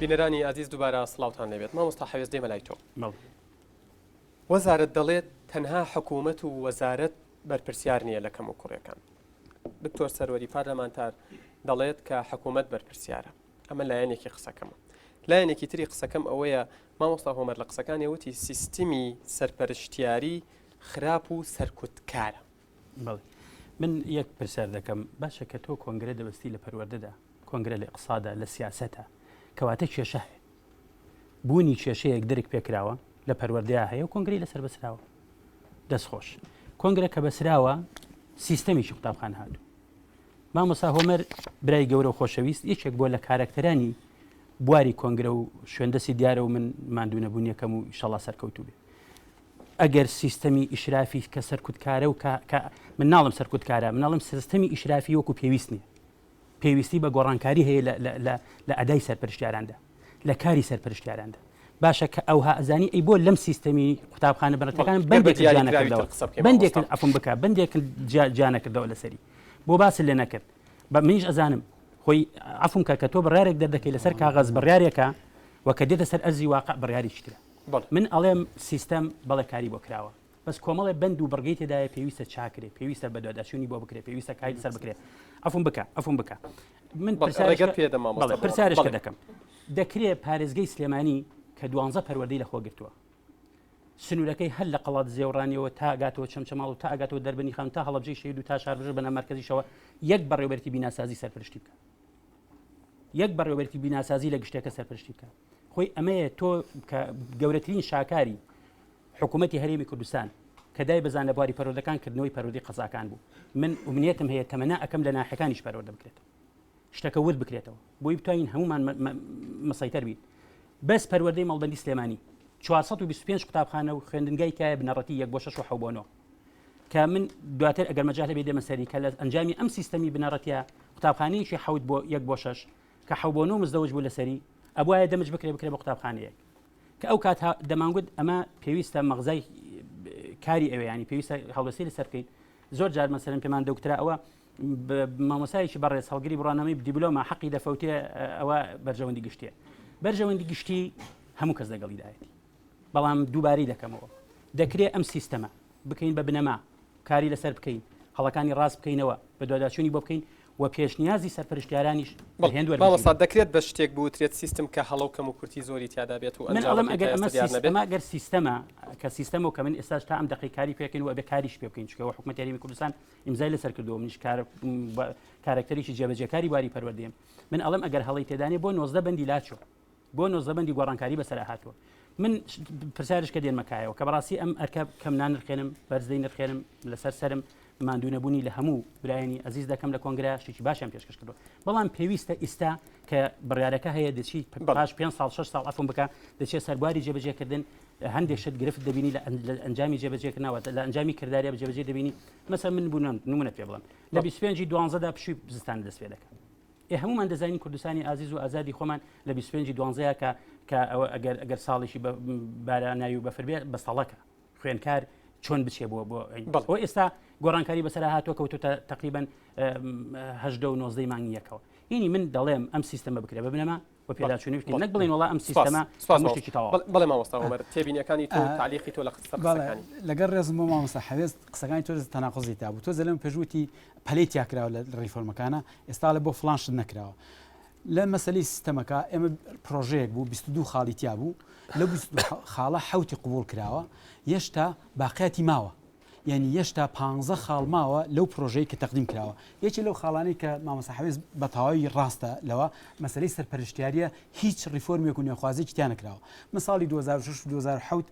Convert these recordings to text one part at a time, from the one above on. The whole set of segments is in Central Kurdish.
بینەرانی ئازیز دووبارە سڵاوتان لێبێت مامۆستا حەوێز دێمە لای تۆ بەڵێ. وەزارەت دەڵێت تەنها حکوومەت و وەزارەت بەرپرسیار نییە لە کەم و کوڕیەکان. دکتۆر سەروەری پارلەمانتار دەڵێت کە حکوومەت بەرپرسیارە. ئەمە لایەنێکی قسەکەمە. لایەنێکی تری قسەکەم ئەوەیە مامۆستا هۆمەر لە قسەکانی وتی سیستمی سەرپەرشتیاری خراپ و سەرکوتکارە. بەڵێ. من یەک پرسیار دەکەم باشە کە تۆ کۆنگرە دەبەستی لە پەروەردەدا کۆنگرە لە ئیقتصادە لە سیاسەتە کەواتە کێشە هەیە بوونی کێشەیەک دەرک پێکراوە لە پەروەردەیە هەیە و کۆنگری لەسەر بەسراوە دەستخۆش کۆنگرە کە بەسراوە سیستەمیشی قوتابخان هاتوو مامۆستا هۆمەر برای گەورە و خۆشەویست یەکێک بۆ لە کارەکتەرانی بواری کۆنگرە و شوێندەسی دیارە و من ماندوو نەبوون یەکەم و ئینشەڵا سەرکەوتوو بێ ئەگەر سیستەمی ئیشرافی کە سەرکوتکارە و من ناڵم سەرکوتکارە مناڵم سیستەمی ئیشرافی وەکو پێویست نییە پێویستی بە گۆڕانکاری هەیە لە ئەدای سەرپەرشتیاراندا لە کاری سەرپەرشتیاراندا باشە کە ئەوها ئەزانی ئەی بۆ لەم سیستەمی قوتابخانە بەڕەتەکان بەندێک جانەکردەوە لەسەری بۆ باس لێ نەکرد بە منیش ئەزانم خۆی عفوم کە تۆ بڕارێک دەردەکەی لەسەر کاغەز بڕارێکە و کە دێتە سەر ئەرزی واقع بڕیاری شترە من ئەڵێم سیستەم بەڵێ کاری بۆ کراوە بەس کۆمەڵێ بند و بڕگەی تێدایە پێویستە چاکرێ پێویستە بەدواداشوونی بۆ بکرێت پێویستە کاری سەر بکرێت ئەفۆم بکە من پرسیارشکە دەکەم دەکرێت پارێزگەی سلێمانی کە 12 پەروەردەی لەخۆ گرتووە سنوورەکەی هەل لە قەڵات زێوڕانیەوە تا ئاگاتەوە چەمچەماڵ و تا ئاگاتەوە دەربنی خان تا هەڵەبجەی شەید و تا شاربژ بەنە مەرکەزیشەوە یەک بەڕێوەبەرتی بیناسازی سەرپەرشتی بکە یەک بەڕێوەبەرتی بیناسازی لە گشتەکە سەرپەرشتی بکە خۆی ئەمەیە تۆ کە گەورەترین شاکاری حکوومەتی هەرێمی کوردستان کە دای بەزان لە بواری پەروەردەکان کردنەوەی پەروەردەی قەزاکان بوو من ئومنیەتم هەیە تەمەنا ئەەکەم لە ناحەکانیش پەروەردە بکرێت شتەکە ورد بکرێتەوە بۆی بتوانین هەمومان مەسەیتەر بین بەس پەروەردەی مەڵبەندی سلێمانی 425 قوتابخانە و خوێندنگای کایە بنەڕەتی 1 بۆ 6 و 7 بۆ 9 کە من دواتر ئەگەر مەجال هەبێ دێمە سەری کە لە ئەنجامی ئەم سیستەمی بنەڕەتیە قوتابخانەیەکی 7 بۆ 1 بۆ 6 کە 7 بۆ 9 مزدەوج بوو لەسەری ئەبوایە دەمج بکرێ بە قوتابخانەیەک کە ئەو کات دەمانگوت ئەمە پێویستە مەغزای کاری ئەوە ینی پێویستە هەڵوەسی لەسەر بکەین زۆر جار مەسەلەن پێمان دەوترا ئەوە مامۆسایەکی بەڕێز هەڵگری بڕانەمەی دیبلۆمە حەقی دەفەوتێ ئەوە بەرژەوەندی گشتیە بەرژەوەندی گشتی هەموو کەس دەگەڵیدایەتی بەڵام دووبارەی دەکەمەوە دەکرێت ئەم سیستەمە بکەین بە بنەما کاری لەسەر بکەین هەڵەکانی ڕاست بکەینەوە بە دواداچوونی بۆ بکەین و پێشنیازی سەرپەرشتیارانیش مامۆستا دەکرێت بە شتێک بوترێت سیستم کە هەڵەو کەم و کورتی زۆری تیادا بێت و ئەڵم ئەگەر سیستەمە کە سیستەمە و کە من ئێستاش تا ئەم دقی کاری پێکەین و بە کاریش پێ بکەین چکەوە حکوومەت یاریمی کوردستان ئیمزای لەسەر کردووە منیش کارکتەریشی جێبەجێکاری باری پەروەردەیەم من ئەڵم ئەگەر هەڵی تێدانێ بۆ 19 بەندی لاچوە بۆ 19 بەندی گۆڕانکاری بەسەر هاتووە من پرسیارش کە دێنمەکایەوە کە بەڕاستی ئەم ئەرکە کەم نانرخێنم بەرزدەی نرخێنم لەسەر سرم ماندوو نەبوونی لە هەموو برایانی ئەزیز دەکەم لە کۆنگرە شتێکی باشیان پێشکەش کردو بەڵام پێویستە ئێستا کە بڕیارەکە هەیە دەچی پاش 5 ساڵ 6 ساڵ ئەفۆم بکە دەچێت سەربواری جێبەجێکردن هەندێک شت گرفت دەبینی لە ئەنجامی جێبەجێکردنەوە لە ئەنجامی کردداریە بە جێبەجێ دەبینی مەسەڵەن من بوون نمونە پێ بڵم لە 25 12دا پشووی زستان دەست پێ دەکەن هەمومان دەزانین کوردستانی ئازیز و ئازادی خۆمان لە 25 12 کە ئەگەر ساڵێکی باراناوی و بەفر بێت بە ساڵەکە خوێنکار چۆن بچێ بۆ ئێستا گۆڕانکاری بەسەر هاتووە کەوتوتە تقریبا 19 مانگی یەکەوە اینی من دەڵێم ئەم سیستەمە بکرێ ببنەما و پێداچوونی بکەین نەک بڵێن وڵا ئەم سیستەمە شتێکی تەواو بەڵێ مامۆستا هۆمەر تێبینیەکانی تۆ تعلیقی تۆ لە قسەکانی لەگەر ڕێزم بۆ مامۆستا حەوێز قسەکانی تۆ تەناقضی تا بوو تۆ زەلم پێشوتی پەلەی تیاکراوە لە ڕیفۆرمەکانە ئێستا لە بۆ فڵان شت نەکراوە لە مەسەلەی سیستەمەکە ئێمە پرۆژەیەک بوو 22 خاڵی تیا بوو لە 22 خاڵە حوتی قبول کراوە یەشتا باقیاتی ماوە یعنی یەشتا 15 خاڵ ماوە لەو پرۆژەی کە تەقدیم کراوە یەکی لەو خاڵانەی کە مامۆستا حەوێز بە تەواوی ڕاستە لەوە مەسەلەی سەرپەرشتیاریە هیچ ریفۆرمێک و نێوخوازێکی تیان نەکراوە مەساڵی 2006 2007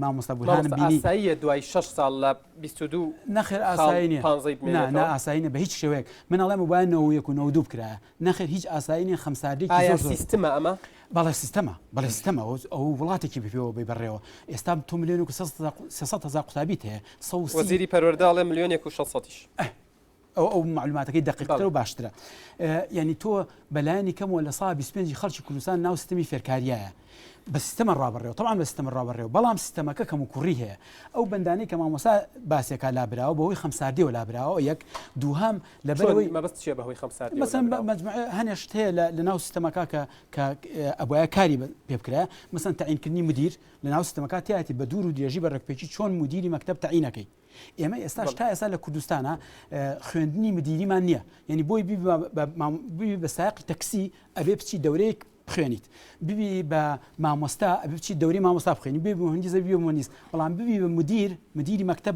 مامۆستا بورهانم بینی ئاساییە دوای 6 ساڵ لە 22 نەخێر ئاسایی نییە نه ئاسایی نیە بە هیچ شێوەیەک من ئەڵێم وایە 91 و 92 بکرایە نەخێر هیچ ئاسایی نیە خەمساردێکی زۆر سیستەمە ئەمە بەڵێ سیستەمە ئەو وڵاتێکی بپێەوە ببڕێەوە ئێستا 2 ملیۆن و 300 هزار قوتابیت هەیە وەزیری پەروەردە ئەڵێ ملیۆنێک و 600 ئەو معلوماتەکەی دقیقتر و باشترە یعنی تۆ بەلایانی کەمەوە لە سا 25 خەڵکی کوردستان ناو سیستەمی فێرکاریایە بە سیستەمە ڕابڕێەوە طبعاً بە سیستەمە ڕابڕێەوە بەڵام سیستەمەکە کەم و کوڕی هەیە ئەو بەندانەی کە مامۆستا باسێکا لابراوە بەهۆی خەمساردیەوە لابراوە یەک دووهام لەبەرەوەی مەبەست چیە بەهۆی خەمساردی مثلا هەنێشت هەیە لە ناو سیستەمەکە کە ئەبوایە کاری پێ بکرا مثلا تەعینکردنی مدیر لە ناو سیستەمەکە تایەتی بە دوور و درێژی بە ڕێکپێکی چۆن مدیری مەکتەب تەعینەکەی ئێمە ئێستاش تا ئێستا لە کوردستانە خوێندنی مدیریمان نییە یعنی بۆی بە سایقی تەکسی ئەبێ بچی دەورەیەک بخوێنیت ببی بە مامۆستا ئەبێ بچی دەوری مامۆستا بخوێنی بێ مهندیزە بێ مهندیس بەڵام ببی بە مدیری مەکتەب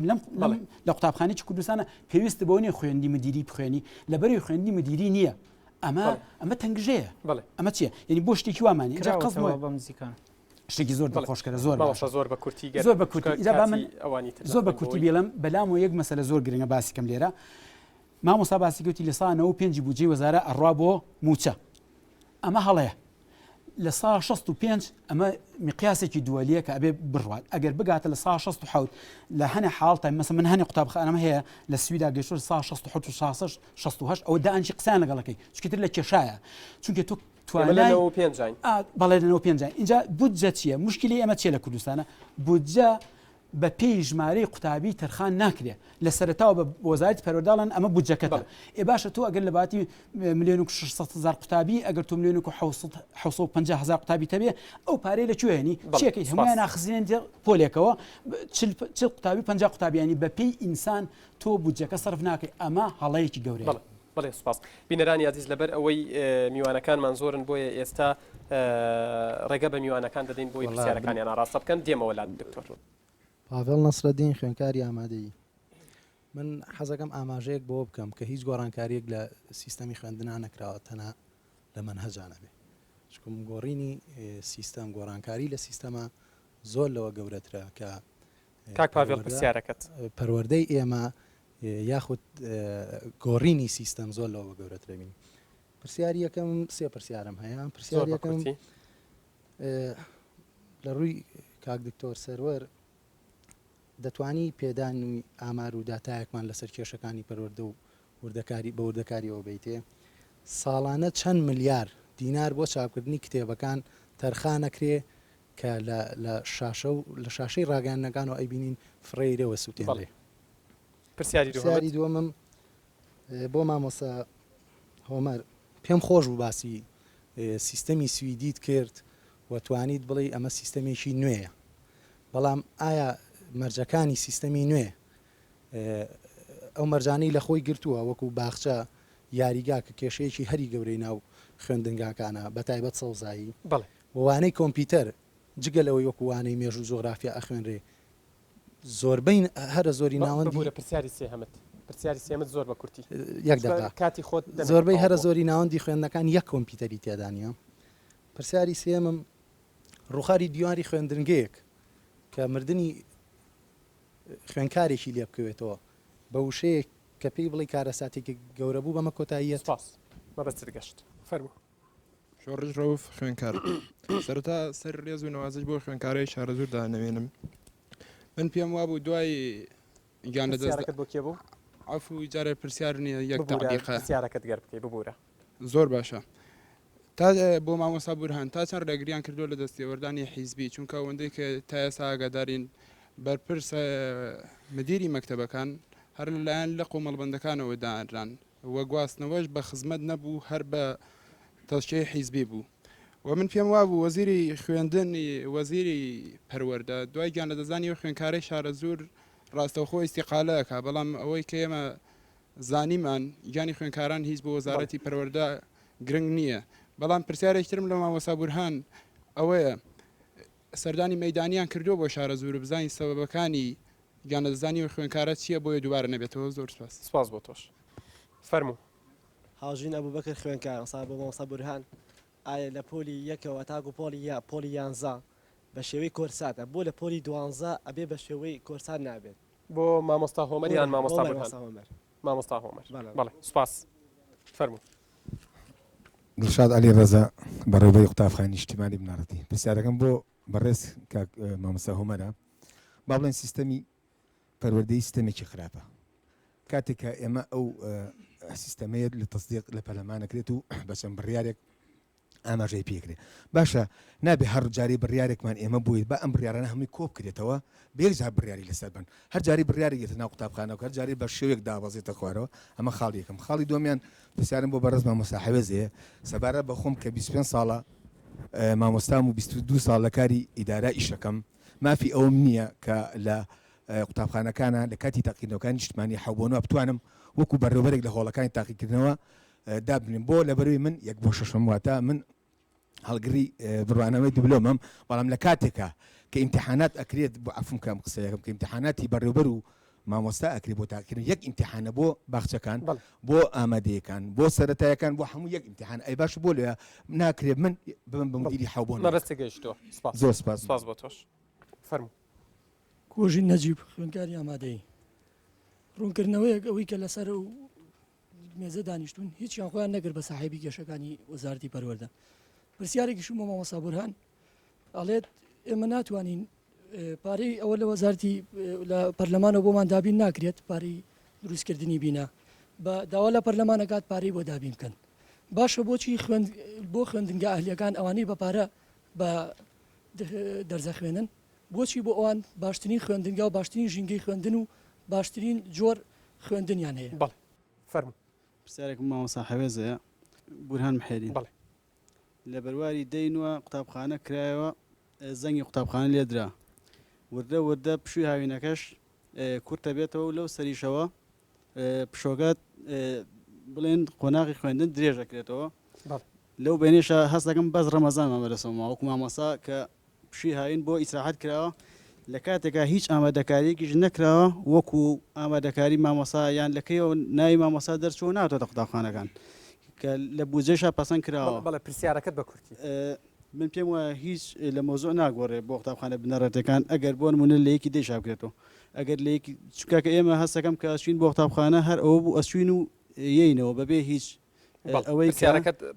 لە قوتابخانەی کوردستانە پێویست بەوە نیە خوێندی مدیری بخوێنی لەبەری خوێندی مدیری نییە ئەمە تەنگژەیە ئەمە چیە یعنی بۆ شتێکی وامانی جا قەزمەوە بە مزیکان شتێکی زۆر دڵخۆشکەرە زۆر بە کورتی زۆر بە کورتی بێڵم بەلام و یەک مەسەلە زۆر گرنگە باسی کەم لێرە مامۆستا باسی گوتی لە سا 95 بودجەی وەزارە ئەڕوا بۆ موچە ئەمە هەڵەیە لە سا 65 ئەمە میقیاسێکی دووەلیە کە ئەبێ بڕوات ئەگەر بگاتە لە سا 67 لە هەنێ حاڵتە مەسە من هەنێ قوتابخانەم هەیە لە سویدا گەشتۆ سا 68 ئەوە دائنجی قسان لەگەڵەکەی چکتر لە کێشایە چونکە تۆ بەڵێ لەنەوە پێنجان اینجا بودجە چییە مشکلی ئەمە چیە لە کوردستانە بودجە بە پێی ژمارەی قوتابی تەرخان ناکرێ لە سەرتاوە بە وەزارەتی پەروەرداڵن ئەمە بودجەکەتە باشە تۆ ئەگەر لە باتی 1,600,000 قوتابی ئەگەر تۆ 1,750,000 قوتابی تەبێ ئەو پارەی لەکوێنی چێکەی هەمویان ناخزیێن پۆلێکەوە چ قوتابی 50 قوتابیانی بە پێی ئینسان تۆ بودجەکە سەرف ناکەی ئەمە هەڵەیەکی گەورەیە بەڵێ سوپاس بینەرانی عزیز لەبەر ئەوەی میوانەکانمان زۆرن بۆیە ئێستا ڕێگە بە میوانەکان دەدەین بۆی پرسیارەکانیان ئاڕاستە بکەن دێمەوە لا دکتۆر پاڤێڵ نەسرەدین خوێنکاری ئامادەیی من حەزەکەم ئاماژەیەک بۆ بکەم کە هیچ گۆڕانکاریەک لە سیستەمی خوێندنا نەکراوە تەنها لە مەنهەجانە بێ چکم گۆڕینی سیستەم گۆڕانکاری لە سیستەمە زۆر لەوە گەورەترە کە کاک پاڤێڵ پرسیارەکەت پەروەردەی ئێمە یاخود گۆڕینی سیستەم زۆر لەوە گەورەترە بین پرسیاری یەکەم سێ پرسیارم هەیە پرسیار یەکەم لە ڕووی کاک دکتۆر سەروەر دەتوانی پێدانی ئامار و داتایەکمان لەسەر کێشەکانی پەروەردە و بە وردەکاریەوە بیتێ ساڵانە چەند ملیار دینار بۆ چاپکردنی کتێبەکان تەرخان نەکرێ کە لە شاشەی ڕاگەیاندنەکانەوە ئەیبینین فڕێیرەوە سووتێنێ پرسیاری دووەمم بۆ مامۆستا هۆمەر پێم خۆش بوو باسی سیستەمی سویدیت کرد و توانیت بڵێ ئەمە سیستەمێکی نوێیە بەڵام ئایا مەرجەکانی سیستەمی نوێ ئەو مەرجانەی لە خۆی گرتووە وەکو باخچە یاریگا کە کێشەیەکی هەری گەورەی ناو خوێندنگاکانە بە تایبەت سەوزایی وانەی کۆمپیوتەر جگەلەوەی وەکو وانەی مێژ و جۆغرافیا ئەخوێنرێ زۆربەی هەرە زۆری ناوەندی پرسیاری سێهەمت پرسیاری سێمت زۆر بە کورتی یەک دقیقە کاتی خۆت زۆربەی هەرە زۆری ناوەندی خوێندنەکان یەک کۆمپیوتەری تێدانە پرسیاری سێمم ڕووخاری دیواری خوێندنگەیەک کە مردنی خوێنکارێکی لێ بکەوێتەوە بە وشەیە کە پێی بڵی کارەساتێکی گەورە بوو بەمە کۆتاییە مەبەستت گەشت فەرموو شۆڕژ ڕەوف خوێنکار سەرەتا سەر ڕێز و نەوازش بۆ خوێنکارەی شارەزوور دانەوێنم من پێم وابوو دوای گیان لەدەستەکەت بۆ کێ بوو عفو جارە پرسیار نییە یەک دقیقە پرسیارەکەت گەر بکەی ببوورە زۆر باشە تا بۆ مامۆستا بورهان تا چەند ڕێگریان کردو لە دەستێوەردانی حیزبی چونکە ئەوەندەی کە تا ئێستا ئاگادارین بەرپرسە مدیری مەکتەبەکان هەر لەلایەن لە قۆمەڵبەندەکانەوە دانران وە گواستنەوەش بە خزمەت نەبوو هەر بە تەشکیلی حیزبی بوو و من پێم وابوو وەزیری خوێندنی وەزیری پەروەردە دوای گیان لە دەزانی و خوێنکارەی شارەزوور ڕاستەوخۆ ئیستیقالەیەکە بەڵام ئەوەی کە ئێمە زانیمان گیانی خوێنکاران هیچ بۆ وەزارەتی پەروەردە گرنگ نییە بەڵام پرسیارێکترم لە مامۆستا بورهان ئەوەیە سەردانی مەیدانیان کردو بۆ شارەزوور بزانین سەبەبەکانی گیان لە دەزانی و خوێنکارە چییە بۆیە دووبارە نەبێتەوە زۆر سپاس بۆ تۆش فەرموو هاژین ئەبوبەکر خوێنکار سا بۆ مامۆستا بورهان ئایا لە پۆلی یەکەوە تاگو پۆلی یانزە بە شێوەی کۆرساتە بۆ لە پۆلی دوانزە ئەبێ بە شێوەی کۆرسات نابێت بۆ مامۆستا هۆمەر یان مامۆستا بورهان مامۆستا هۆمەر بەڵێ سپاس فەرموو دڵشاد عەلی ڕەزا بەڕێوەبەری قوتابخانەی نیشتیمانی بنەڕەتی پرسیارەکەم بۆ بەڕێز مامۆستا هۆمەرە با بڵێن سیستەمی پەروەردەی سیستەمێکی خراپە کاتێک کە ئێمە ئەو سیستەمەیە لە تەصدیق لە پەرلەمانە کرێت و بەچەند بڕیارێک ئاماژەی پێکرێت باشە نابێ هەر جاری بڕیارێکمان ئێمە بوویت بە ئەم بڕیارانە هەمووی کۆ بکرێتەوە بێجار بڕیاری لەسەر بن هەر جاری بڕیارێکێتە ناو قوتابخانەوە هەر جاری بە شێوێک دابەزێتە خوارەوە ئەمە خاڵی یەکەم خاڵی دومیان پرسیارم بۆ بەڕێز مامۆستا حەوێزەیە سەبارە بە خۆم کە 25 ساڵە مامۆستام و 22 ساڵ لە کاری ئیدارە ئیشەکەم مافی ئەوم نییە کە لە قوتابخانەکانە لە کاتی تاقیکردنەوەکانی نیشتمانی حەوبۆنەوە بتوانم وەکو بەڕێوەبەرێک لە هۆڵەکانی تاقیکردنەوە دابنیم بۆ لەبەروی من 1/6 واتە من هەڵگری بڕوانەوەی دیبلۆمم بەڵام لە کاتێکە کە ئیمتحانات ئەکرێت بۆ عفوم کەم قسەیەکەم کە ئیمتحاناتی بەڕێوەبەر و مامۆستا ئەکرێت بۆ تاقیکردن یەک ئیمتحانە بۆ باخچەکان بۆ ئامادەیەکان بۆ سەرەتایەکان بۆ هەموو یەک ئیمتحان ئەی باش بۆ لێ ناکرێت من بم بە مدیری حەوبۆن مەڕستی گەیشتەوە زۆر سپاس بۆ تۆش فەرموو کۆژی نەجیب خوێنکاری ئامادەی ڕوونکردنەوەیەک ئەوەی کە لەسەر و مێزە دانیشتون هیچیان خۆیان نەگەر بە ساحیبی گەشەکانی وەزارەتی پەروەردە پرسیارێکیشم بۆ مامۆستا بورهان ئەڵێت ئێمە ناتوانین پارەی ئەوە لە وەزارەتی لە پەرلەمانەوە بۆمان دابین ناکرێت پارەی دروستکردنی بینە بە داوا لە پەرلەمانەکات پارەی بۆ دابین بکەن باشە بۆچی بۆ خوێندنگە ئەهلیەکان ئەوانەی بە پارە بە دەرزە خوێنن بۆچی بۆ ئەوان باشترین خوێندنگە و باشترین ژینگەی خوێندن و باشترین جۆر خوێندنیان هەیە بەڵێ فەرموو پرسیارێکم مامۆستا حەوێزەیە بورهان محێدین بەڵێ لە بەرواری دەینوە قوتابخانە کرایەوە زەنگی قوتابخانە لێدرا وردە وردە پشووی هاوینەکەش کورتە بێتەوە و لەو سەریشەوە پشۆگات بڵێن قۆناغی خوێندن درێژەکرێتەوە لەو بینێشە هەست دەکەم بەس ڕەمەزان مەبەرەسەوە وەکو مامۆستا کە پشووی هاوین بۆ ئیسراحەت کراوە لە کاتێکا هیچ ئامادەکاریەکیش نەکراوە وەکو ئامادەکاری مامۆستا یان لەکەیەوە ناوی مامۆستا دەرچوە ناوتە قوتابخانەکان کە لە بودجێشا پەسەند کراوە بەڵێ پرسیارەکەت بە کورتی من پێم وایە هیچ لە مۆزۆ ناگۆڕێ بۆ قوتابخانە بنەڕەتەکان ئەگەر بۆ نمونە لە یەکی دێشا بکرێتەوە ئەگەر لە چکاکە ئێمە هەستەکەم کە ئەچوین بۆ قوتابخانە هەر ئەوە بوو ئەچوین و یینەوە بەبێ هیچ ئەوەی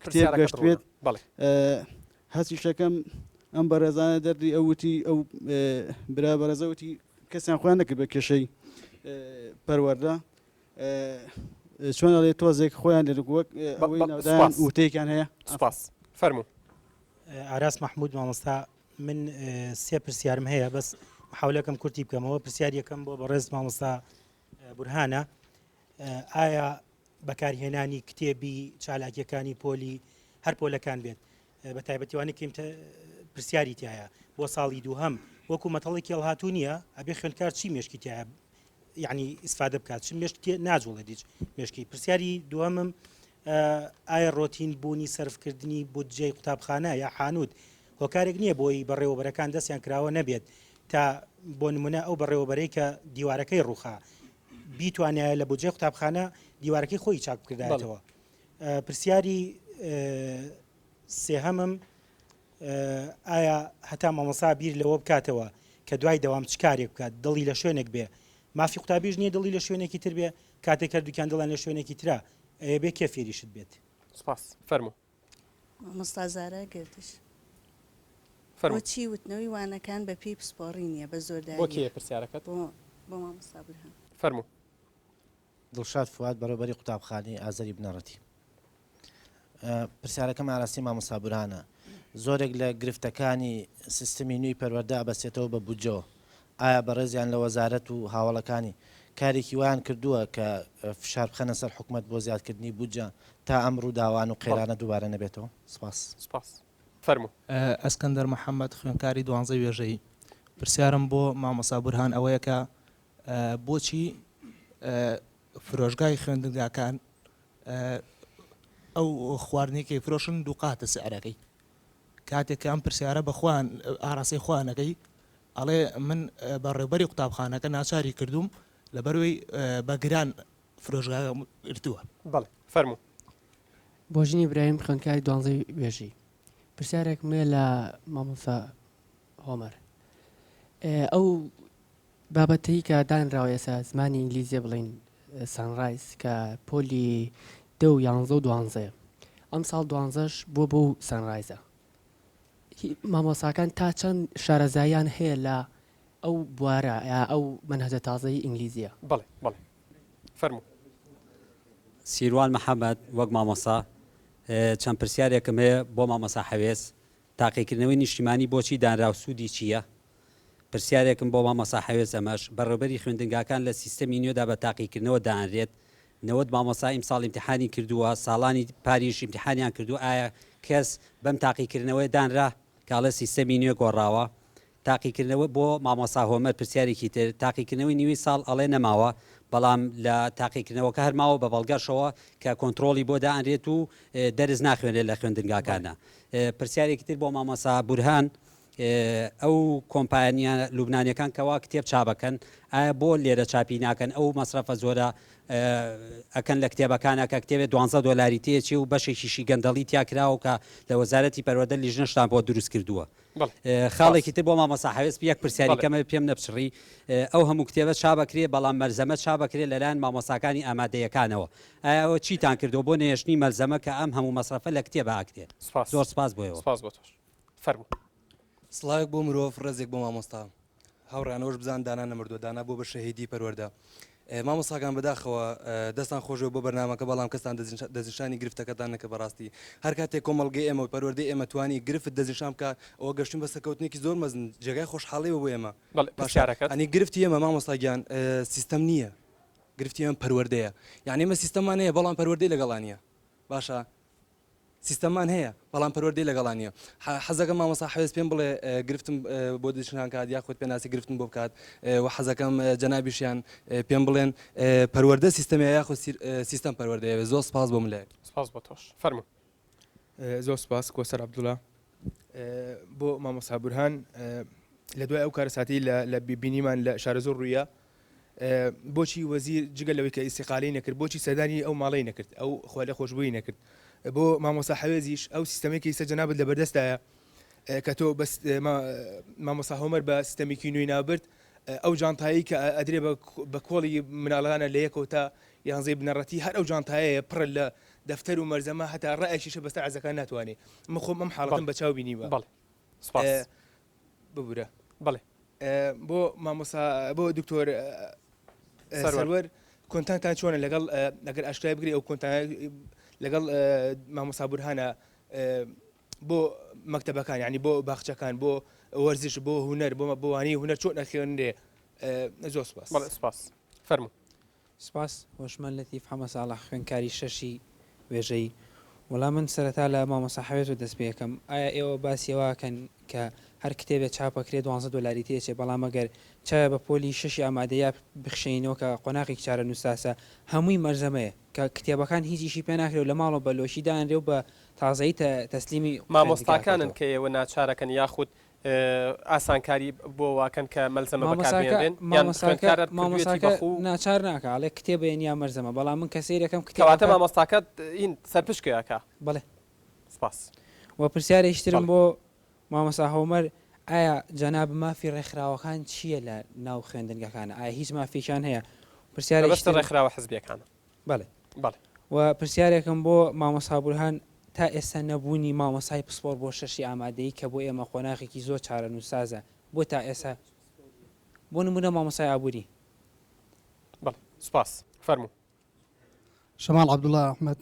کتێب گەشت بێت هەستی شەکەم ئەم بەڕێزانە دەردی ئەوتی ئەو برا بەرەزەوتی کەسیان خۆیان نەکرد بە کێشەی پەروەردە چۆن ئەڵێ تۆزێک خۆیان لێ وەک ئەوەی ناودایان وتەیەکیان هەیە سوپاس فەرموو ئاراس مححمود مامۆستا من سێ پرسیارم هەیە بەس حولەکەم کورتی بکەمەوە پرسیاریەکەم بۆ بەڕێز مامۆستا بورهانە ئایا بەکارهێنانی کتێبی چالاکیەکانی پۆلی هەر پۆلەکان بێت بە تایبەتیوانی کەم پرسیاری تایە بۆ ساڵی دووهەم وەکو مەتەڵێکی هەڵهاتوو نییە ئەبێ خوێندکار چی مێشکی تایە یعنی ئیسفادە بکات چ مێشکی ناجوڵە دیچ مێشکی پرسیاری دووەمم ئایا ڕۆتین بوونی سەرفکردنی بودجەی قوتابخانە یا حانوت هۆکارێک نییە بۆی بەڕێوەبەرەکان دەستیان کراوە نەبێت تا بۆ نمونە ئەو بەڕێوەبەرەی کە دیوارەکەی ڕووخا بیتوانایە لە بودجەی قوتابخانە دیوارەکەی خۆی چاک بکردایەتەوە پرسیاری سێهەمم ئایا هەتا مامۆستا بیر لەوە بکاتەوە کە دوای دەوام چ کارێک بکات دڵی لە شوێنێک بێ مافی قوتابیش نییە دڵی لە شوێنێکی تر بێ کاتێک کردوکیان دڵیان لە شوێنێکی ترا بێ کێ فێریشت بێت سپاس فەرموو مامۆستا زارا گردش فەرموو بۆچی وتنەوەی وانەکان بە پێی پسپۆڕی نییە بە زۆرداری بۆ کێ پرسیارەکەت بۆ مامۆستا بورهان فەرموو دڵشاد فواد بەڕێوەبەری قوتابخانەی ئازەری بنەڕەتی پرسیارەکەم ئاراستی مامۆستا بورهانە زۆرێک لە گرفتەکانی سیستمی نوێی پەروەردە ئەبەستێتەوە بە بودجەوە ئایا بەڕێزیان لە وەزارەت و هاوڵەکانی کارێکی وایان کردووە کە فشار بخەنە سەر حکوومەت بۆ زیادکردنی بودجە تا ئەم ڕووداوان و قەیرانە دووبارە نەبێتەوە سپاس فەرموو ئەسکەندەر محەممەد خوێنکاری 12 وێژەی پرسیارم بۆ مامۆستا بورهان ئەوەیە کە بۆچی فرۆشگای خوێندنگاکان ئەو خواردنێکی فرۆشن دووقاتە سعرەکەی کاتێک ئەم پرسیارە بەخوان ئاراسی خوانەکەی ئەڵێ من بەڕێوەبەری قوتابخانەکە ناچاری کردوم لەبەروەی بەگران فرۆژگا گرتووە بەڵێ فەرموو بۆژنی برایم خوێندکاری 12 وێژی پرسیارێک مێ لە مامۆستا هۆمەر ئەو بابەتەی کە دانراوە ئێستا زمانی ئینگلیزیە بڵین سانڕایز کە پۆلی 10 و 11 و 12 ئەم ساڵ 12ش بۆ سانڕایزە مامۆساکان تا چەند شارەزاییان هەیە لە ئەو بوارە یا ئەو منهەجە تازەی ئینگلیزیە بەڵێ فەرموو. سیروان محەممەد وەک مامۆسا چەند پرسیارێکم هەیە بۆ مامۆسا حەوێز تاقیکردنەوەی نیشتیمانی بۆچی دانرا و سوودی چییە؟ پرسیارێکم بۆ مامۆسا حەوێز ئەمەش بەڕێوەبەری خوێندنگاکان لە سیستەمی نوێدا بە تاقیکردنەوە داهێنرێت نەوەت مامۆسا ئیمساڵ ئیمتحانی کردووە ساڵانی پاریش ئیمتحانیان کردو ئایا کەس بەم تاقیکردنەوەی دانرا کاڵە سیستەمی نوێ گۆڕاوە تاقیکردنەوە بۆ مامۆسا هۆمەر پرسیارێکی تر تاقیکردنەوەی نیوی ساڵ ئەڵێ نەماوە بەڵام لە تاقیکردنەوەکە هەرماوە بە بەڵگەشەوە کە کۆنتترۆلی بۆ دائەنرێت و دەرز ناخوێنێت لە خوێندنگاکانە پرسیارێکی تر بۆ مامۆسا بورهان ئەو کۆمپانیا لوبنانیەکان کەوا کتێب چاپەکەن ئایا بۆ لێرە چاپی ناکەن ئەو مەسرەفە زۆرە ئەکەن لە کتێبەکانە کە کتێبێت $12 تێچی و بەشێکیشی گەندەڵی تیاکراوە کە لە وەزارەتی پەروەردە لیژنەشتان بۆ دروست کردووە خاڵێکی تر بۆ مامۆسا حەوێز یەک پرسیاریکەمە پێم نەپچڕی ئەو هەموو کتێبە چابەکرێ بەڵام مەرزەمە چابەکرێ لەلایەن مامۆساکانی ئامادەیەکانەوە ئایا ئەوە چیتان کردو بۆ نێشتنی مەرزەمە کە ئەم هەموو مەسرەفە لە کتێبە ئاکرێ زۆر سپاس بۆیەوە سپاس بۆ تۆش فەرموو. سڵاوێک بۆ مرۆڤ ڕێزێک بۆ مامۆستا هاوڕانەوەش بزان دانا نەمردووە دانا بۆ بە شەهیدی پەروەردە مامۆستاکان بەداخەوە دەستان خۆشەوە بۆ بەرنامەکە بەڵام کەستان دەستنیشانی گرفتەکەتان نەکە بەڕاستی هەر کاتێک کۆمەڵگەی ئێمە و پەروەردەی ئێمە توانی گرفت دەستنیشان بکە ئەوە گەشتن بە سەرکەوتنێکی زۆر مەزن جێگای خۆشحاڵیەوە بۆ ئێمە ئەنی گرفتی ئێمە مامۆستاگیان سیستەم نییە گرفتی ئێمە پەروەردەیە یعنی ئێمە سیستەمان هەیە بەڵام پەروەردەی لەگەڵانیە باشە سیستەمان هەیە بەڵام پەروەردەی لەگەڵانیە حەزەکەم مامۆستا حەوێز پێم بڵێ گرفتم بۆ دەچنان کات یا خۆت پێناسی گرفتن بۆ بکات و حەزەکەم جەنابیشیان پێم بڵێن پەروەردە سیستەمی یاخۆ سیستەم پەروەردەیە زۆر سپاس بۆ ملای سپاس بۆ تۆش فەرموو. زۆر سپاس کۆسەر عەبدوڵڵا بۆ مامۆستا بورهان لە دوای ئەو کارەساتی لە بینیمان لە شارە زۆر ڕوویە بۆچی وەزیر جگە لەوەی کە ئیستیقاڵی نەکرد بۆچی سەردانی ئەو ماڵی نەکرد ئەو خوا لە خۆشببووی نەکرد بۆ مامۆستا حەوێزیش ئەو سیستەمێکی سەرجەنابەت لە بەردەستایە کە تۆ مامۆستا هۆمەر بە سیستەمێکی نوێی نابرد ئەو جانتایی کە ئەدرێ بە کۆڵی مناڵانە لە یەکەوە تا یانزەی بنەڕەتی هەر ئەو جانتایەیە پڕ لە دەفتەر و مەرزەمە هەتا ڕائێکیشە بەسەر عەرزەکان ناتوانێت من خۆم ئەم حاڵەتم بە چاو بینیوە ببورە بەڵێ بۆ مامۆستا بۆ دکتۆر سەروەر کۆنتانتان چۆنە لەگەڵ ئەگەر ئاشکرای بگری ئەو کۆنتان لەگەڵ مامۆستا بورهانە بۆ مەکتەبەکان ینی بۆ باخچەکان بۆ وەرزش بۆ هونەر بۆ بۆوانی هونەر چۆن نەخێنرێ زۆر سپاس سپاس فەرموو. سپاس هۆشمەند لەتیف حەمە ساڵح خوێندکاری شەشی وێژەی وەڵام من سەرەتا لە مامۆستا حەوێز و دەست پێ یەکەم ئایا ئێوە باسیەوەکەن کە هەر کتێبێت چاپەکرێت $12 تێچێ بەڵام ئەگەر چایە بە پۆلی شەشی ئامادەیە بخشینەوە کە قۆناقی چارە نووساسە هەمووی مەرزەمەیە کە کتێبەکان هیچیشی پێ ناکرێت لە ماڵەوە بە لۆشی دانرێ و بە تازایی تەسلیمی مامۆستاکانن کە ئێوە ناچارەکەن یاخود ئاسانکاری بۆ واکەن کە مەلزەمە بەکاربێنن مامۆستاکە ناچار ناکە ئەڵێ کتێبێن یا مەرزەمە بەڵام من کە سەیرەکەم کتێباتە مامۆستاکەت این سەرپشکەکە بڵێ سپاس وە پرسیارێکترم بۆ مامۆستا هۆمەر ئایا جەناب مافی ڕێکخراوەکان چییە لە ناو خوێندنگەکانە ئایا هیچ مافیشان هەیە پرسیارێکی ڕێکخراوە حزبیەکانە بڵێ بەڵێ و پرسیارێکم بۆ مامۆستا بورهان تا ئێستا نەبوونی مامۆسای پسپۆر بۆ شەشی ئامادەی کە بۆ ئێمە قۆناغێکی زۆر چارە نووسازە بۆ تا ئێستا بۆ نمونە مامۆسای ئابووری بەڵێ سپاس فەرموو. شەماڵ عەبدوڵڵا ئەحمەد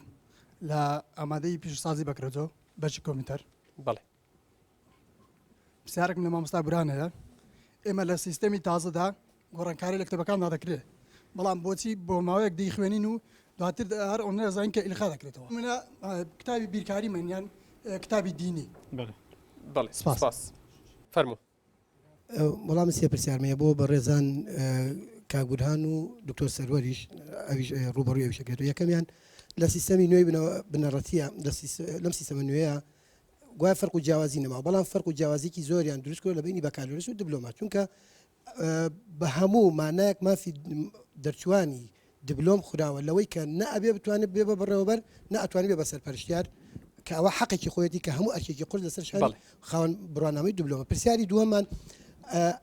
لە ئامادەی پیشسازی بەکرێتەوە بەشی کۆمپیوتەر بەڵێ پرسیارێکم لە مامۆستا بورهان هەیە ئێمە لە سیستەمی تازەدا گۆڕانکاری لە کتێبەکاندا دەکرێت بەڵام بۆچی بۆ ماوەیەک دەیخوێنین و دواتر هەر ئەو نەزانین کە ئیلخا دەکرێتەوە منە کتابی بیرکاری منیان کتابی دینی بەڵێ سپاس فەرموو. وەڵام سێ پرسیارمەیە بۆ بە ڕێزان کاگورهان و دکتۆر سەروەریش ئەویش ڕوبەڕووی ئەوشەکرێتەوە یەکەمیان لە سیستەمی نوێی بنەڕەتیە لەم سیستەمە نوێیە گوای فەرق و جیاوازی نەما بەڵام فەرق و جیاوازیکی زۆریان دروست کرد لە بینی بەکالۆرس و دیبلۆمات چونکە بە هەموو مانایەک مافی دەرچوانی دیبلۆم خوراوە لەوەی کە نە ئەبێ بتوانێت بێ بە بەڕێوەبەر نە ئەتوانێت بێ بە سەرپەرشتیار کە ئەوە حەقێکی خۆیەتی کە هەموو ئەرکێکی قورس لەسەر شاری خاوەن بڕوانامەی دیبلۆمە. پرسیاری دووەمان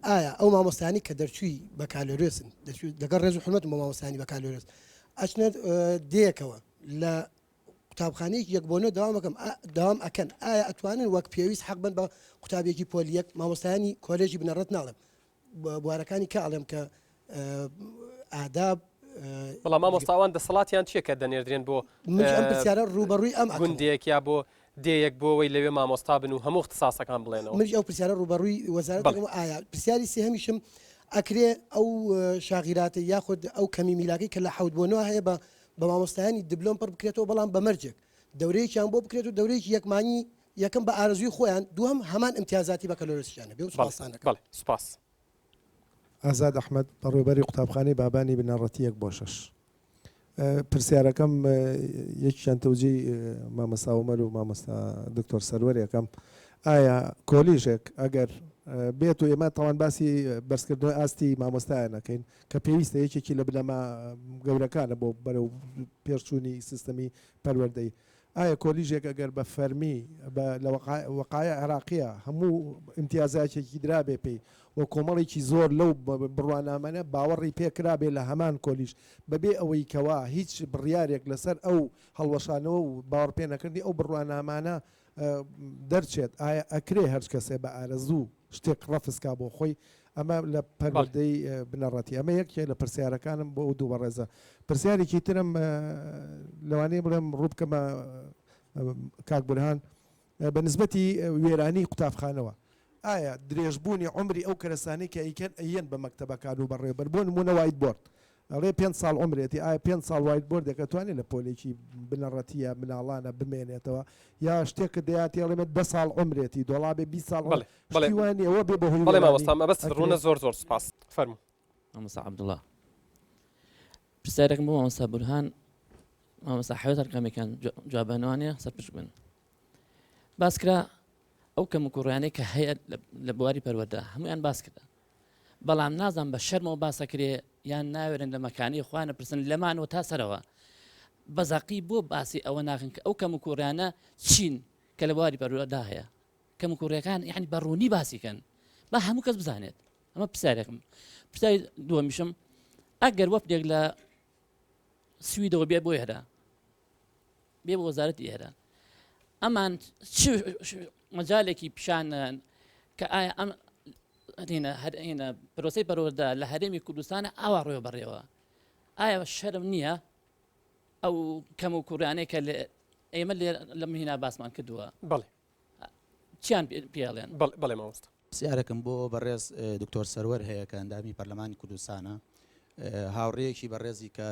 ئایا ئەو مامۆستانی کە دەرچووی بەکالۆرسن لەگەڵ ڕێز و حرمەت بۆ مامۆستانی بەکالۆرس ئەچنێت دەیەکەوە لە قوتابخانەیەکی یەک بۆ نۆ داوام ئەکەن ئایا ئەتوانن وەک پێویست حەق بن بە قوتابێکی پۆلیەک مامۆستایانی کۆلێژی بنەڕەت ناڵم بوارەکانی کە ئەڵێم کە ئاداب بەڵام مامۆستاوان دەسەڵاتیان چیە کە دەنێردرێن بۆ ئەم پرسیارە ڕوبەڕووی ئەم گوندێک یا بۆ دەیەک بۆەوەی لەوێ مامۆستا بن و هەموو اختصاسەکان بڵێنەوە منش ئەو پرسیارە ڕوبەڕووی وەزارەت ئایا پرسیاری سێهەمیشم ئەکرێ ئەو شاغیراتە یاخود ئەو کەمی میلاکەی کە لە حەوت بۆنەوە هەیە بە مامۆستایانی دیبلۆم پڕ بکرێتەوە بەڵام بە مەرجێک دەورەیەکیان بۆ بکرێت و دەورەیەکی یەکمانی یەکەم بە ئارزوی خۆیان دووەم هەمان امتیازاتی بەکەلۆرسیانە بێ و سوپاسانەکە بەڵێ سوپاس ئازاد ئەحمەد بەڕێوەبەری قوتابخانەی بابانی بنەڕەتی 1/6 پرسیارەکەم یەکیان تەوجی مامۆستا عومەر و مامۆستا دکتۆر سەروەر یەکەم ئایا کۆلیژێک ئەگەر بێت و ئێمە تاوان باسی بەرزکردنەوەی ئاستی مامۆستایە نەکەین کە پێویستە یەکێکی لە بنەما گەورەکانە بۆ بەرەو پێشچوونی سیستەمی پەروەردەی ئایا کۆلیژێک ئەگەر بە فەرمی لە وەقایە عێراقیە هەموو امتیازاتێکی درابێ پێی وە کۆمەڵێکی زۆر لەو بڕوانامانە باوەڕی پێکرابێ لە هەمان کۆلیژ بەبێ ئەوەی کەوا هیچ بڕیارێک لەسەر ئەو هەڵوەشانەوە و باوەڕ پێ نەکردنی ئەو بڕوانامانە دەرچێت ئایا ئەکرێ هەرچ کەسێ بە ئارەزوو شتێک ڕەفسکا بۆ خۆی ئەمە لە پەروەردەی بنەڕەتی ئەمە یەکێ لە پرسیارەکانم بۆ ئەو دوو بەڕێزە پرسیارێکی ترم لەوانەیە بڵێم ڕووبکەمە کاک بورهان بە نسبەتی وێرانی قوتابخانەوە ئایا درێژبوونی عمری ئەو کەرەسانی کە ئەیکەن ئەیەن بە مەکتەبەکان و بەڕێوەبەر بۆ نمونە وایت بۆرد ئەڵێ 5 ساڵ عمرێتی ئایا 5 ساڵ وایت بۆرد دەکەتوانێت لە پۆلێکی بنەڕەتیە مناڵانە بمێنێتەوە یا شتێکە دەیاتی ئەڵێمە 10 ساڵ عمرێتی دۆڵابێ 20 ساڵ شتیوانی ئەوە بێ بەهۆی بەڵێ مامۆستا بەس ڕوونە زۆر سوپاس فەرموو مامۆستا عەبدوڵڵا پرسیارێکم بۆ مامۆستا بورهان مامۆستا حەوێت هەرکامێکیان جوابانەوانێ سەرپشت بن باس کرا ئەو کەم و کوڕیانەی کە هەیە لە بواری پەروەردە هەمویان باس کرد بەڵام نازان بە شەرمەوە باسەکرێ یان ناوێرن لە مەکانی خوانە پرسن لەمانەوە تا سەرەوە بەزاقی بۆ باسی ئەوە ناکەن کە ئەو کەم و کوڕیانە چین کە لە بواری پەروەردە هەیە کەم و کوڕیەکان یعنی بەڕوونی باسیکەن با هەموو کەس بزانێت ئەمە پرسیارێکم پرسیاری دووەمیشم ئەگەر وەفدێک لە سویدەوە بێ بۆ ئێرە بێ بە وەزارەتی ئێرە ئەمان مەجالێکی پیشانن کە ئایا ئەم هینە پرۆسەی پەروەردە لە هەرێمی کوردستانە ئاوا ڕێوە بەڕێوە ئایا شەرم نییە ئەو کەم و کوڕیانەی کە ئێمە لە مهینا باسمان کردووە بەڵێ چیان پێڵێن بەڵێ مامۆستا پرسیارێکم بۆ بەڕێز دکتۆر سەروەر هەیە کە ئەندامی پەرلەمانی کوردستانە هاوڕێیەکی بەڕێزی کە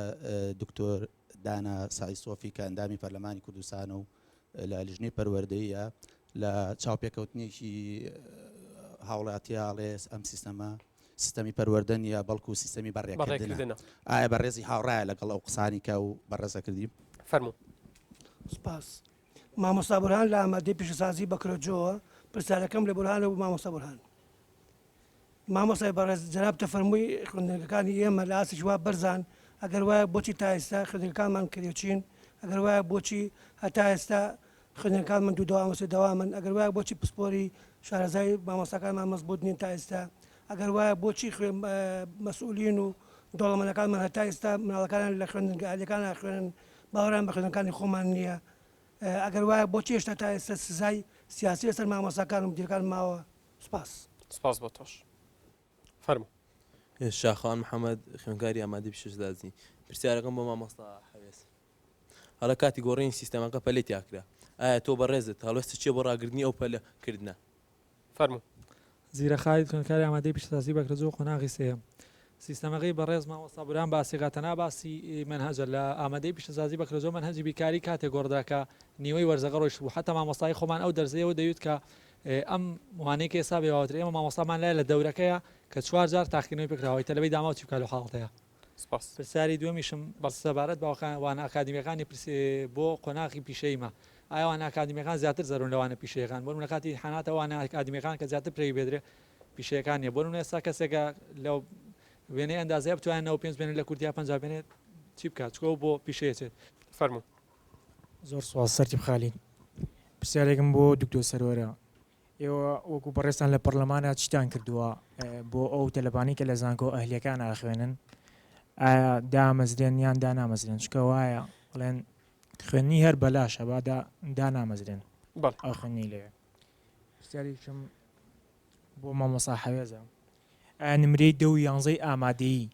دکتۆر دانا سای سۆفی کە ئەندامی پەرلەمانی کوردستانە و لە لیژنەی پەروەردەیە لە چاوپێکەوتنیەکی هاوڵاتیاڵێ ئەم سیستەمی پەروەردە نیە بەڵکو و سیستەمی بەڕێکردنە ئایا بەڕێزی هاوڕایە لەگەڵ ئەو قسانی کە و بەڕێزە کردیم فەرموو سپاس مامۆستا بورهان لە ئامادەی پیشەسازی بەکرۆجۆوە پرسیارەکەم لە بورهانە و مامۆستا بورهان مامۆستای بەڕێز جەناب تەفەرمووی خوێندنگەکانی ئێمە لە ئاستی وا بەرزان ئەگەر وایە بۆچی تا ئێستا خوێندنگەکانمان کردوچین ئەگەر وایە بۆچی هەتا ئێستا خوێندنگەکانمان دەوامن ئەگەر وایە بۆچی پسپۆری شارەزای مامۆستاکانمان مەزبوط نین تا ئێستا ئەگەر وایە بۆچی مەسئولین و دەوڵەمەندەکانمان هەتا ئێستا مناڵەکانیان لە خوێندنگەکان خوێنن باوەڕیان بە خوێندنەکانی خۆمان نییە ئەگەر وایە بۆچی هێشتا تا ئێستا سزای سیاسی لەسەر مامۆستاکان و مدیرەکان ماوە سپاس بۆ تۆش فەرموو شاخوان محەممەد خوێنکاری ئامادەی پیشەسازی پرسیارەکەم بۆ مامۆستا حەوێس هەڵە کاتی گۆڕینی سیستەمەکە پەلەی تیاکرا ئایا تۆ بەڕێزت هەڵوێستە چێ بۆ ڕاگرنی ئەو پەلەکردنە فەرموو زیرەخالید خوێندکاری ئامادەی پیشەسازی بەکرێجۆ قۆناغی سێم سیستەمەکەی بەڕێز مامۆستا بورهان باسیغاتەنا باسی منهەجە لە ئامادەی پیشەسازی بەکرێجۆ منهەجی بیکاری کاتێک گۆڕداکە نیوەی وەرزەکە ڕۆیشت بوو حتا مامۆستای خۆمان ئەو دەرزەیەوە دەوێت کە ئەم وانەیە کە ئێستا بێواوتر ئێمە مامۆستامان لای لە دەورەکەیە کە 4 جار تاقیکردنەوەی پێکراوەی تەلەبەی داماوە چی بکات لە حاڵەتەیە پرسیاری دووەمیشم سەبارەت بە وانە ئاکادمیەکانی بۆ قۆناغی پیشەیمە ئایا وانە ئاکادمیەکان زیاتر زەرون لەوانە پیشەیەکان بۆ لە کاتی حاناتە وانە ئاکادمیەکان کە زیاتر پێی بێدرێ پیشەیەکان نیە بۆ ئێستا کەسێکە لەو وێنەی ئەندازەیە بتوانێت 5 بێنێت لە کورتیا 50 بێنێت چی بکات چکۆ بۆ پیشەیەچێت فەرموو زۆر سوال سەرتی بخالین پرسیارێکم بۆ دکتۆر سەروەرە ئێوە وەکو بەڕێستان لە پەرلەمانە چیتان کردووە بۆ ئەو تەلەبانی کە لە زانکۆ ئەهلیەکان ئاخوێنن ئایا دامەزرێن یان دانامەزرێن چکە وایە بڵێن خوێنی هەر بەلاشە بادا دانامەزرێن ئەو خوێنی لێ پرسیارێکم بۆ مامۆستا حەوێزە ئایا نمرەی 10 و 11 ئامادەیی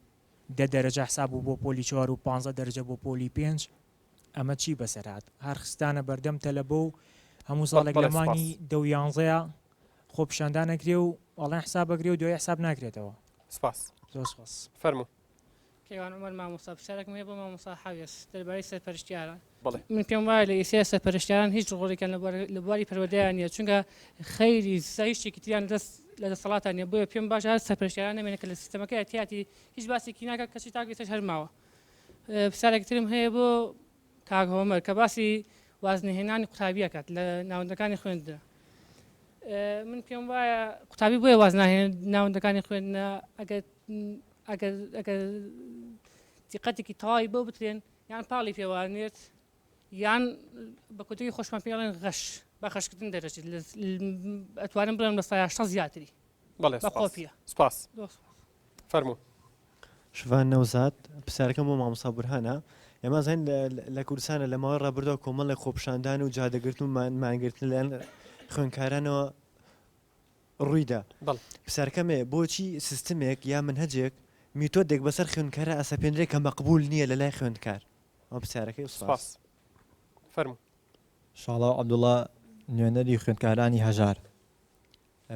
10 دەرەجە حساب بوو بۆ پۆلی 4 و 15 دەرەجە بۆ پۆلی 5 ئەمە چی بەسەرات هەر خستانە بەردەم تەلە بۆ و هەموو ساڵێک لەمانی دە و یانزەیە خۆ پیشاندان نەکرێ و ئەڵێن حساب بەگرێ و دوای حساب ناکرێتەوە سپاس زۆر سپاس فەرموو کەیوان عمەر مامۆستا پرسیارێکم هەیە بۆ مامۆستا حەویس دەربارەی سەرپەرشتیارە بەڵێ من پێم وایە لە ئیسیا سەرپەرشتیاران هیچ ڕۆڵێکیان لە بواری پەروەردەیان نییە چونکە خەیری هیچێکی تریان لە دەسەڵاتان نیە بۆیە پێم باشە هەر سەرپەرشتیاران نامێنێت کە لە سیستەمەکە ئەتیاتی هیچ باسێکی ناکە کەچی تاگەیتەش هەرماوە پرسیارێک ترم هەیە بۆ کاک هۆمەر کە باسی وازنهێنانی قوتابیەکات لە ناوەندەکانی خوێندنە من پێم وایە قوتابی بۆیە واز ناهێن ناوەندەکانی خوێندنە ئەگەر دیقەتێکی تەواوی بۆ بترێن یان پاڵی پێوانێت یان بە کۆتەی خۆشمان پێڵێن غەش بە خەشکردن دەرەچێت ئەتوانم بڵێم لە سایە 6 زیاتری بەڵێ سپاس فەرموو شوان نەوزات پرسیارەکەم بۆ مامۆستا بورهانە ئێمە زین لە کوردستانە لە ماوەی ڕابردووە کۆمەڵی خۆپشاندان و جادەگرتن و مانگرتن لەیان خوێندکارانەوە ڕوویدا پرسیارەکەمێ بۆچی سیستمێک یا منهەجێک میتۆدێک بەسەر خوێندکارە ئەسەپێنرێت کە مەقبول نییە لە لای خوێندکار ئەو پرسیارەکەی سپاس فەرموو شاڵاو عەبدوڵڵا نوێنەری خوێندکارانی هەژار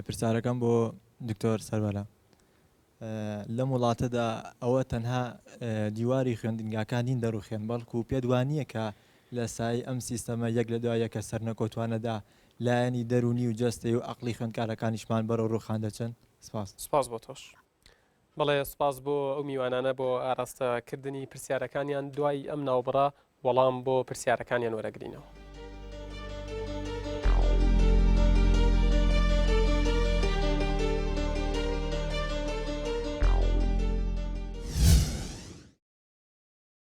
پرسیارەکەم بۆ دکتۆر سەروەرە لەم وڵاتەدا ئەوە تەنها دیواری خوێندنگاکانین دەڕوخێن بەڵکو و پێدوانیە کە لە سای ئەم سیستەمە یەک لە دوایە کە سەرنەکۆتوانەدا لایەنی دەرونی و جەستی و عەقڵی خوێندکارەکانیشمان بەرەو ڕوخان دەچن سپاس بۆ تۆش بەڵێ سپاس بۆ ئەو میوانانە بۆ ئاراستەکردنی پرسیارەکانیان دوای ئەم ناوبڕە وەڵام بۆ پرسیارەکانیان وەرەگرینەوە